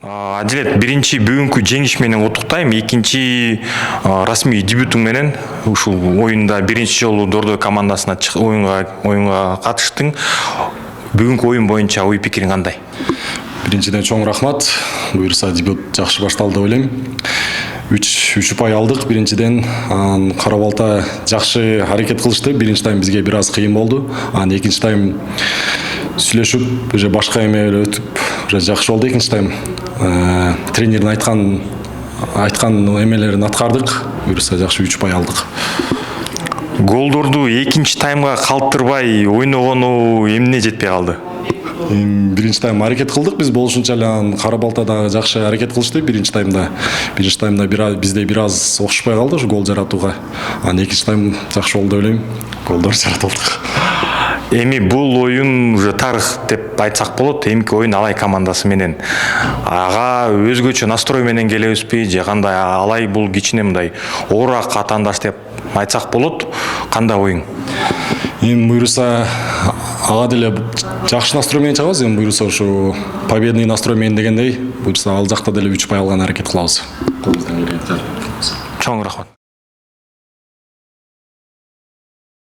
Адилет, биринчи бүгүнкү жеңиш менен куттуктайм. Экинчи расмий дебютуң менен ушул оюнда биринчи жолу Дордой командасына оюнга катыштың. Бүгүнкү оюн боюнча ой пикириң кандай? Биринчиден чоң рахмат. Буюрса дебют жакшы башталды деп ойлойм. 3 ұпай алдык. Биринчиден кара балта жакшы аракет кылышты. Биринчи тайм бизге бир аз кыйын болду. Экинчи тайм сүйлөшүп, уже башка эме өтүп, уже жакшы болду экинчи тайм. Тренердин айткан эмелерин аткардык. Буюрса жакшы 3 ұпай алдык. Голдорду экинчи таймга калтырбай ойногону эмне жетпей калды? Биринчи тайм аракет кылдык, биз болушунча эле кара балта да жакшы аракет кылышты биринчи таймда. Биринчи таймда бизде бир аз окшошпой калды ушу гол жаратууга. Экинчи тайм жакшы болду деп ойлойм. Голдор жаратылдык. Эми бул оюн уже тарых деп айтсак болот. Эмки оюн Алай командасы менен. Ага өзгөчө настрой менен келебизби же кандай? Алай бул кичине мындай оорураак атаандаш деп айтсак болот. Кандай оюң? Буюрса ага деле жакшы настрой менен чыгабыз. Буюрса ушу победный настрой менен дегендей, буюрса ал жакта деле 3 ұпай алган аракет кылабыз. Чоң рахмат.